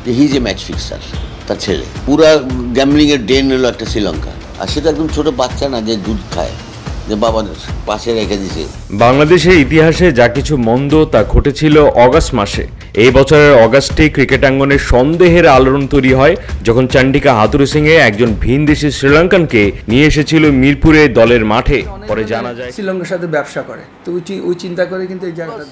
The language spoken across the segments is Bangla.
যে he is a match fixer, তার ছেলে পুরা গ্যাম্বলিংয়ের ডেন হলো একটা শ্রীলঙ্কা। আর সেটা একদম ছোট বাচ্চা না যে দুধ খায়, যে বাবা পাশে রেখে দিছে। বাংলাদেশের ইতিহাসে যা কিছু মন্দ তা ঘটেছিল অগাস্ট মাসে। এই বছরের অগাস্টে ক্রিকেটাঙ্গনে সন্দেহের আলোড়ন তৈরি হয় যখন চান্ডিকা হাথুরুসিংহে একজন ভিনদেশী শ্রীলঙ্কানকে নিয়ে এসেছিল মিরপুরে দলের মাঠে। পরে জানা যায় শ্রীলঙ্কার সাথে ব্যবসা করে, তো ওই চিন্তা করে কিন্তু এই জায়গাটা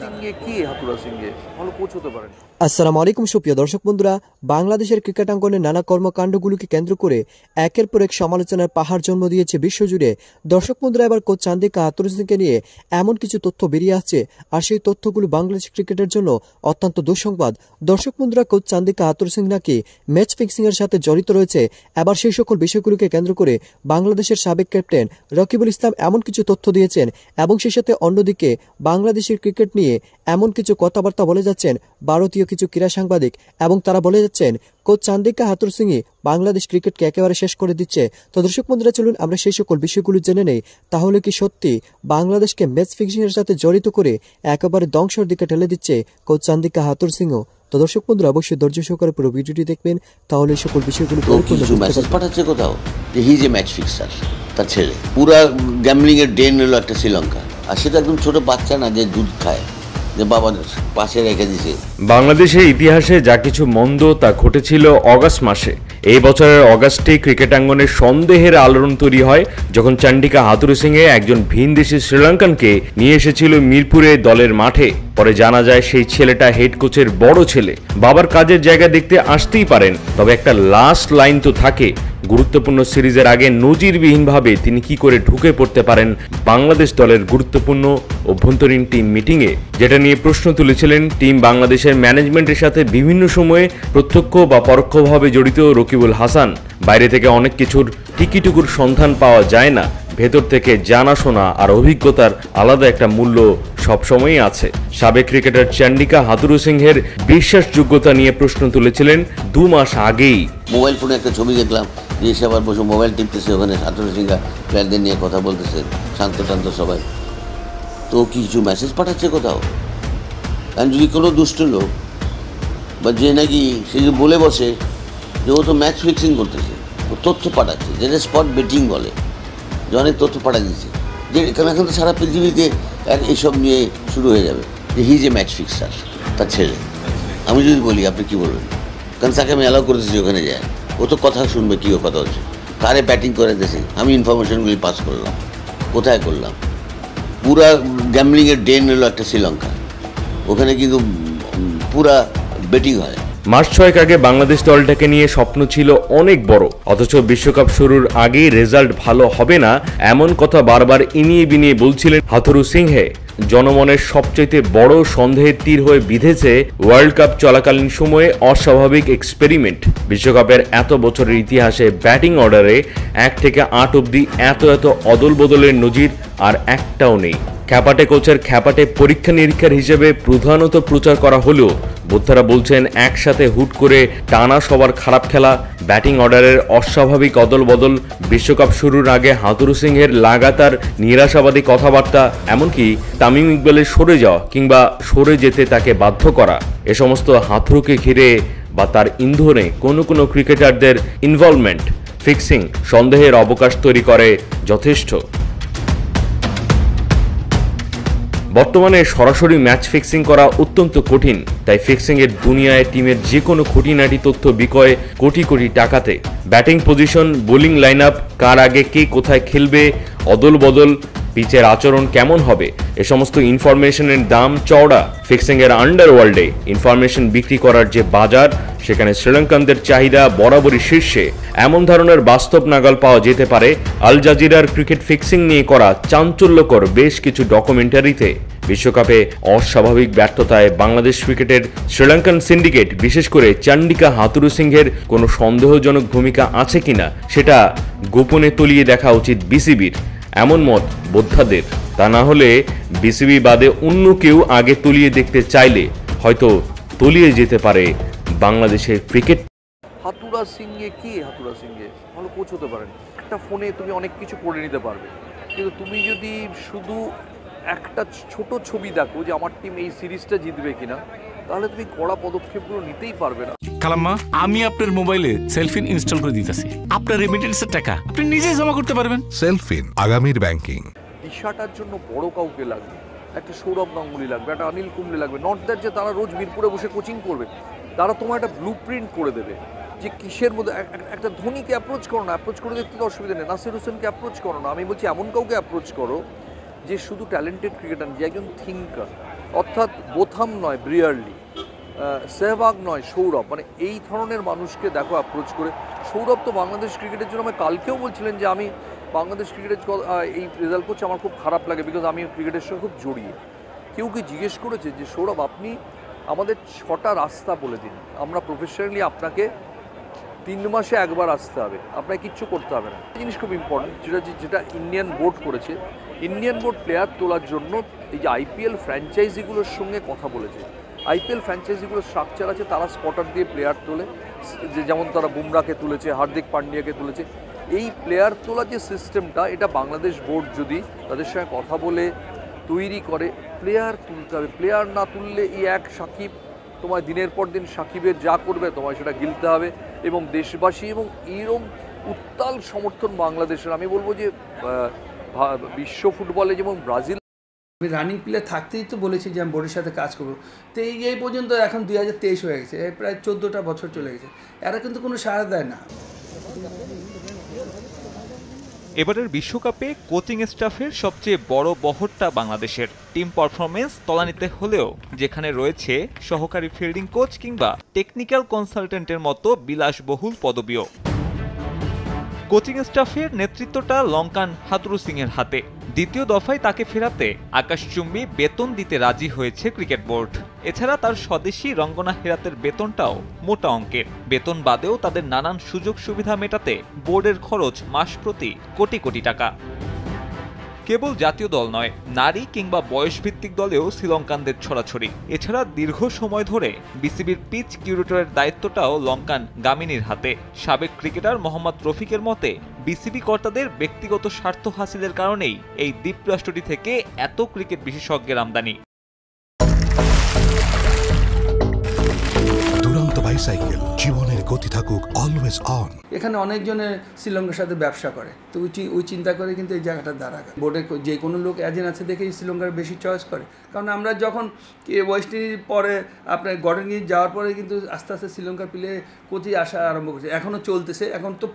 কি হাথুরুসিংহে ভালো কোচ হতে পারেন। আসসালামু আলাইকুম সুপ্রিয় দর্শক বন্ধুরা, বাংলাদেশের ক্রিকেটাঙ্গনের নানা কর্মকাণ্ডগুলোকে কেন্দ্র করে একের পর এক সমালোচনার পাহাড় জন্ম দিয়েছে বিশ্বজুড়ে। দর্শক বন্ধুরা, এবার কোচ চান্ডিকা হাথুরুসিংহেকে নিয়ে এমন কিছু তথ্য বেরিয়ে আসছে, আর সেই তথ্যগুলো বাংলাদেশ ক্রিকেটের জন্য অত্যন্ত দুঃসংবাদ। দর্শক বন্ধুরা, কোচ চান্ডিকা হাথুরুসিংহে নাকি ম্যাচ ফিক্সিং এর সাথে জড়িত রয়েছে। এবার সেই সকল বিষয়গুলোকে কেন্দ্র করে বাংলাদেশের সাবেক ক্যাপ্টেন রকিবুল ইসলাম এমন কিছু তথ্য দিয়েছেন, এবং সেই সাথে অন্যদিকে বাংলাদেশের ক্রিকেট নিয়ে এমন কিছু কথাবার্তা বলে যাচ্ছেন ভারতীয় কিছু ক্রীড়া সাংবাদিক, এবং তারা বলে যাচ্ছেন কোচ চান্ডিকা হাথুরুসিংহে বাংলাদেশ ক্রিকেটকে একেবারে শেষ করে দিচ্ছে। তো দর্শক বন্ধুরা, চলুন আমরা সেই সকল বিষয়গুলো জেনে নেই। তাহলে কি সত্যি বাংলাদেশকে ম্যাচ ফিক্সিং এর সাথে জড়িত করে একেবারে ধ্বংসের দিকে ঠেলে দিচ্ছে কোচ চান্ডিকা হাথুরুসিংহে? তো দর্শক বন্ধুরা, অবশ্যই ধৈর্য সহকারে পুরো ভিডিওটি দেখবেন, তাহলে এই সকল বিষয়গুলো মেসেজ পাঠাচ্ছে কোথাও যে he is a match fixer, তার ছেলে পুরা গ্যাম্বলিংয়ের ডেন হলো একটা শ্রীলঙ্কা। আর সেটা একদম ছোট বাচ্চা না যে দুধ খায়, যে বাবা পাশে রেখে দিছে। বাংলাদেশের ইতিহাসে যা কিছু মন্দ তা ঘটেছিল অগাস্ট মাসে। এই বছরের অগাস্টে ক্রিকেটাঙ্গনে সন্দেহের আলোড়ন তৈরি হয় যখন চান্ডিকা হাথুরুসিংহে একজন ভিনদেশী শ্রীলঙ্কানকে নিয়ে এসেছিল মিরপুরে দলের মাঠে। পরে জানা যায় সেই ছেলেটা হেড কোচের বড় ছেলে। বাবার কাজের জায়গা দেখতে আসতেই পারেন, তবে একটা লাস্ট লাইন তো থাকে। গুরুত্বপূর্ণ সিরিজের আগে নজিরবিহীনভাবে তিনি কি করে ঢুকে পড়তে পারেন বাংলাদেশ দলের গুরুত্বপূর্ণ অভ্যন্তরীণ টিম মিটিংয়ে, যেটা নিয়ে প্রশ্ন তুলেছিলেন টিম বাংলাদেশের ম্যানেজমেন্টের সাথে বিভিন্ন সময়ে প্রত্যক্ষ বা পরোক্ষভাবে জড়িত রকিবুল হাসান। বাইরে থেকে অনেক কিছুর টিকিটুকুর সন্ধান পাওয়া যায় না, ভেতর থেকে জানাশোনা আর অভিজ্ঞতার আলাদা একটা মূল্য সবসময়ই আছে। সাবেক ক্রিকেটার চান্ডিকা হাথুরুসিংহের বিশ্বাসযোগ্যতা নিয়ে প্রশ্ন তুলেছিলেন 2 মাস আগেই। মোবাইল ফোনে একটা ছবি দেখলাম যে এসে আবার বসে মোবাইল টিপতেছে, ওখানে হাথুরুসিংহে প্লেয়ারদের নিয়ে কথা বলতেছে, শান্ত টান্ত সবাই। তো কিছু মেসেজ পাঠাচ্ছে কোথাও, কারণ যদি কোনো দুষ্ট লোক বা যে নাকি সে যে বলে বসে যে ও তো ম্যাচ ফিক্সিং করতেছে, ও তথ্য পাঠাচ্ছে, যেটা স্পট বেটিং বলে, যে অনেক তথ্য পাঠা দিচ্ছে, যে এখন তো সারা পৃথিবীতে এইসব নিয়ে শুরু হয়ে যাবে যে he is a match fixer, তার ছেলে। আমি যদি বলি আপনি কী বলবেন? কারণ তাকে আমি অ্যালাউ করেছি ওখানে যায়, ও তো কথা শুনবে, কী কথা হচ্ছে, কারে ব্যাটিং করে দিয়েছে, আমি ইনফরমেশনগুলি পাস করলাম, কোথায় করলাম। পুরা গ্যাম্বলিংয়ের ডেন হলো একটা শ্রীলঙ্কা, ওখানে কিন্তু পুরা বেটিং হয়। মাস 6 আগে বাংলাদেশ দলটাকে নিয়ে স্বপ্ন ছিল অনেক বড়, অথচ বিশ্বকাপ শুরুর আগেই রেজাল্ট ভালো হবে না এমন কথা বারবার ইনিয়ে বিনিয়ে বলছিলেন হাথুরুসিংহে। জনমনের সবচেয়ে বড় সন্দেহের তীর হয়ে বিঁধেছে ওয়ার্ল্ড কাপ চলাকালীন সময়ে অস্বাভাবিক এক্সপেরিমেন্ট। বিশ্বকাপের এত বছরের ইতিহাসে ব্যাটিং অর্ডারে 1 থেকে 8 অব্দি এত অদল বদলের নজির আর একটাও নেই। খ্যাপাটে কোচের খ্যাপাটে পরীক্ষা নিরীক্ষার হিসেবে প্রধানত প্রচার করা হলেও বোদ্ধারা বলছেন একসাথে হুট করে টানা সবার খারাপ খেলা, ব্যাটিং অর্ডারের অস্বাভাবিক অদল বদল, বিশ্বকাপ শুরুর আগে হাথুরুসিংহের লাগাতার নিরাশাবাদী কথাবার্তা, এমনকি তামিম ইকবালের সরে যাওয়া কিংবা সরে যেতে তাকে বাধ্য করা, এ সমস্ত হাথুরুকে ঘিরে বা তার ইন্ধনে কোনো ক্রিকেটারদের ইনভলভমেন্ট ফিক্সিং সন্দেহের অবকাশ তৈরি করে যথেষ্ট। বর্তমানে সরাসরি ম্যাচ ফিক্সিং করা অত্যন্ত কঠিন, তাই ফিক্সিং এর দুনিয়ায় টিমের যে কোনো খুঁটিনাটি তথ্য বিক্রয় কোটি টাকাতে। Batting position, bowling line up, কার আগে কে কোথায় খেলবে, অদল বদল, পিচের আচরণ কেমন হবে, এ সমস্ত ইনফরমেশনের দাম চওড়া। ফিক্সিং এর আন্ডারওয়ার্ল্ডে ইনফরমেশন বিক্রি করার যে বাজার, সেখানে শ্রীলঙ্কানদের চাহিদা বরাবরই শীর্ষে। এমন ধরনের বাস্তব নাগাল পাওয়া যেতে পারে আল জাজিরার ক্রিকেট ফিক্সিং নিয়ে করা চাঞ্চল্যকর বেশ কিছু ডকুমেন্টারিতে। বিশ্বকাপে অস্বাভাবিক ব্যর্থতায় বাংলাদেশ ক্রিকেটের শ্রীলঙ্কান সিন্ডিকেট, বিশেষ করে চান্ডিকা হাথুরুসিংহের কোনো সন্দেহজনক ভূমিকা আছে কিনা সেটা গোপনে তলিয়ে দেখা উচিত বিসিবির, এমন মত বোদ্ধাদের। তা না হলে বিসিবি বাদে অন্য কেউ আগে তলিয়ে দেখতে চাইলে হয়তো তলিয়ে যেতে পারে বাংলাদেশের ক্রিকেট। হাথুরুসিংহে কি হাথুরুসিংহে ভালো কোচ হতে পারেন। একটা ফোনে তুমি অনেক কিছু করে নিতে পারবে, কিন্তু তুমি যদি শুধু একটা ছোট ছবি দেখো যে আমার টিম এই সিরিজটা জিতবে কিনা, তাহলে তুমি কড়া পদক্ষেপগুলো নিতেই পারবে না। খালাম্মা, আমি আপনার মোবাইলে সেলফিন ইনস্টল করে দিতেছি। আপনার রেমিটেন্সের টাকা আপনি নিজেই জমা করতে পারবেন। সেলফিন, আগামীর ব্যাংকিং। দিশাটার জন্য বড় কাউকে লাগবে, একটা সৌরভ গাঙ্গুলি লাগবে, একটা অনিল কুম্বলে লাগবে। নট দ্যাট যে তারা রোজ মিরপুরে বসে কোচিং করবে, তারা তোমার একটা ব্লু প্রিন্ট করে দেবে যে কিসের মধ্যে। একটা ধোনিকে অ্যাপ্রোচ করো না, অ্যাপ্রোচ করে দেখতে তো অসুবিধা নেই। নাসির হোসেনকে অ্যাপ্রোচ করো না, আমি বলছি এমন কাউকে অ্যাপ্রোচ করো যে শুধু ট্যালেন্টেড ক্রিকেটার, যে একজন থিঙ্কার, অর্থাৎ বোথাম নয় ব্রিয়ারলি, সেহবাগ নয় সৌরভ, মানে এই ধরনের মানুষকে দেখো অ্যাপ্রোচ করে। সৌরভ তো বাংলাদেশ ক্রিকেটের জন্য আমায় কালকেও বলছিলেন যে আমি বাংলাদেশ ক্রিকেটের এই রেজাল্ট করছে আমার খুব খারাপ লাগে, বিকজ আমি ক্রিকেটের সঙ্গে খুব জড়িয়ে। কেউ কি জিজ্ঞেস করেছে যে সৌরভ আপনি আমাদের 6টা রাস্তা বলে দিন, আমরা প্রফেশনালি আপনাকে 3 মাসে একবার আসতে হবে, আপনাকে কিচ্ছু করতে হবে না। জিনিস খুব ইম্পর্টেন্ট, যেটা ইন্ডিয়ান বোর্ড করেছে। ইন্ডিয়ান বোর্ড প্লেয়ার তোলার জন্য এই যে আইপিএল ফ্র্যাঞ্চাইজিগুলোর সঙ্গে কথা বলেছে। আইপিএল ফ্র্যাঞ্চাইজিগুলোর স্ট্রাকচার আছে, তারা স্পটার দিয়ে প্লেয়ার তোলে, যেমন তারা বুমরাকে তুলেছে, হার্দিক পান্ডিয়াকে তুলেছে। এই প্লেয়ার তোলার যে সিস্টেমটা, এটা বাংলাদেশ বোর্ড যদি তাদের সঙ্গে কথা বলে তৈরি করে, প্লেয়ার তুলতে হবে। প্লেয়ার না তুললে এই এক সাকিব তোমায় দিনের পর দিন সাকিবের যা করবে তোমায় সেটা গিলতে হবে। এবং দেশবাসী এবং এইরকম উত্তাল সমর্থন বাংলাদেশের, আমি বলবো যে বিশ্ব ফুটবলে যেমন ব্রাজিল। আমি রানিং প্লেয়ার থাকতেই তো বলেছি যে আমি বোর্ডের সাথে কাজ করবো। তো এই পর্যন্ত এখন 2023 হয়ে গেছে, প্রায় 14টা বছর চলে গেছে, এরা কিন্তু কোনো সাড়া দেয় না। এবারের বিশ্বকাপে কোচিং স্টাফের সবচেয়ে বড় বহরটা বাংলাদেশের। টিম পারফরমেন্স তলানিতে হলেও যেখানে রয়েছে সহকারী ফিল্ডিং কোচ কিংবা টেকনিক্যাল কনসালটেন্টের মতো বিলাসবহুল পদবিও। কোচিং স্টাফের নেতৃত্বটা লঙ্কান হাতুরু সিংয়ের হাতে। দ্বিতীয় দফায় তাকে ফেরাতে আকাশচুম্বী বেতন দিতে রাজি হয়েছে ক্রিকেট বোর্ড। এছাড়া তার স্বদেশী রঙ্গনা হেরাতের বেতনটাও মোটা অঙ্কের। বেতন বাদেও তাদের নানান সুযোগ সুবিধা মেটাতে বোর্ডের খরচ মাস প্রতি কোটি কোটি টাকা। কেবল জাতীয় দল নয়, নারী কিংবা বয়সভিত্তিক দলেও শ্রীলঙ্কানদের ছড়াছড়ি। এছাড়া দীর্ঘ সময় ধরে বিসিবির পিচ কিউরেটরের দায়িত্বটাও লঙ্কান গামিনীর হাতে। সাবেক ক্রিকেটার মোহাম্মদ রফিকের মতে বিসিবি কর্তাদের ব্যক্তিগত স্বার্থ হাসিলের কারণেই এই দ্বীপরাষ্ট্রটি থেকে এত ক্রিকেট বিশেষজ্ঞের আমদানি। বাইসাইকেল, জীবনের গতি থাকুক অলওয়েজ অন। এখানে অনেকজনে শ্রীলঙ্কার সাথে ব্যবসা করে, তো ওই চিন্তা করে কিন্তু এই জায়গাটা দাঁড়ায়। বোর্ডে যে কোনো লোক এজেন্ট আছে দেখেই শ্রীলঙ্কার বেশি চয়েস করে। কারণ আমরা যখন ওয়েস্ট ইন্ডিজ পরে আপনার গর্ডেন গিয়ে যাওয়ার পরে কিন্তু আস্তে আস্তে শ্রীলঙ্কার প্লে কোচই আসা আরম্ভ করছে, এখনও চলতেছে। এখন তো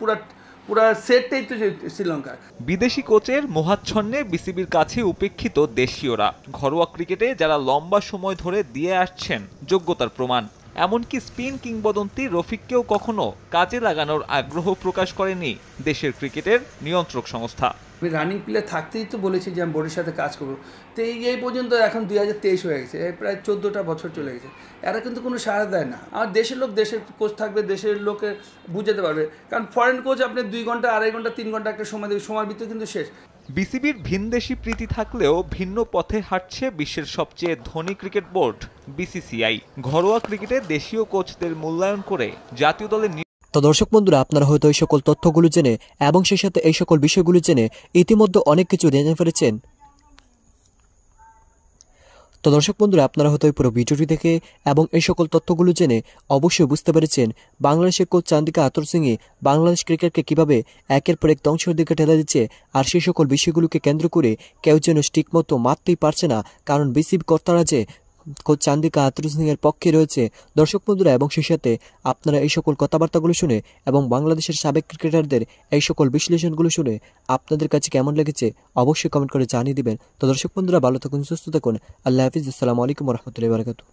পুরা সেটটাই তো শ্রীলঙ্কা। বিদেশি কোচের মোহাচ্ছন্নে বিসিবির কাছে উপেক্ষিত দেশীয়রা। ঘরোয়া ক্রিকেটে যারা লম্বা সময় ধরে দিয়ে আসছেন যোগ্যতার প্রমাণ। এমনকি স্পিন কিংবদন্তি রফিককেও কখনো কাজে লাগানোর আগ্রহ প্রকাশ করেনি দেশের ক্রিকেটের নিয়ন্ত্রক সংস্থা। আমি রানিং প্লেয়ার থাকতেই তো বলেছি যে আমি বোর্ডের সাথে কাজ করবো। তো এই পর্যন্ত এখন 2023 হয়ে গেছে, প্রায় 14টা বছর চলে গেছে, এরা কিন্তু কোনো সাড়া দেয় না। আর দেশের লোক দেশের কোচ থাকবে, দেশের লোকে বুঝাতে পারবে। কারণ ফরেন কোচ আপনি 2 ঘন্টা, 2.5 ঘন্টা, 3 ঘন্টা একটা সময় দেবে, সময়ের ভিতরে কিন্তু শেষ। বিসিবির ভিনদেশি প্রীতি থাকলেও ভিন্ন পথে হাঁটছে বিশ্বের সবচেয়ে ধনী ক্রিকেট বোর্ড বিসিসিআই। ঘরোয়া ক্রিকেটে দেশীয় কোচদের মূল্যায়ন করে জাতীয় দলের। তো দর্শক বন্ধুরা, আপনারা হয়তো এই সকল তথ্যগুলো জেনে এবং সেই সাথে এই সকল বিষয়গুলো জেনে ইতিমধ্যে অনেক কিছু জেনে ফেলেছেন। তো দর্শক বন্ধুরা, আপনারা হয়তো এই পুরো ভিডিওটি দেখে এবং এই সকল তথ্যগুলো জেনে অবশ্যই বুঝতে পেরেছেন বাংলাদেশের কোচ চান্দিকা হাতুরু সিংই বাংলাদেশ ক্রিকেটকে কিভাবে একের পর এক ধ্বংসের দিকে ঠেলে দিচ্ছে। আর সেই সকল বিষয়গুলোকে কেন্দ্র করে কেউ যেন স্টিক মতো মারতেই পারছে না, কারণ বিসিবি কর্তারা যে কোচ চান্দিকা হাতুরু সিংয়ের পক্ষে রয়েছে। দর্শক বন্ধুরা, এবং সেই সাথে আপনারা এই সকল কথাবার্তাগুলো শুনে এবং বাংলাদেশের সাবেক ক্রিকেটারদের এই সকল বিশ্লেষণগুলো শুনে আপনাদের কাছে কেমন লেগেছে অবশ্যই কমেন্ট করে জানিয়ে দিবেন। তো দর্শক বন্ধুরা, ভালো থাকুন, সুস্থ থাকুন। আল্লাহ হাফিজ। আসসালামু আলাইকুম ওয়া রাহমাতুল্লাহি ওয়া বারাকাতুহু।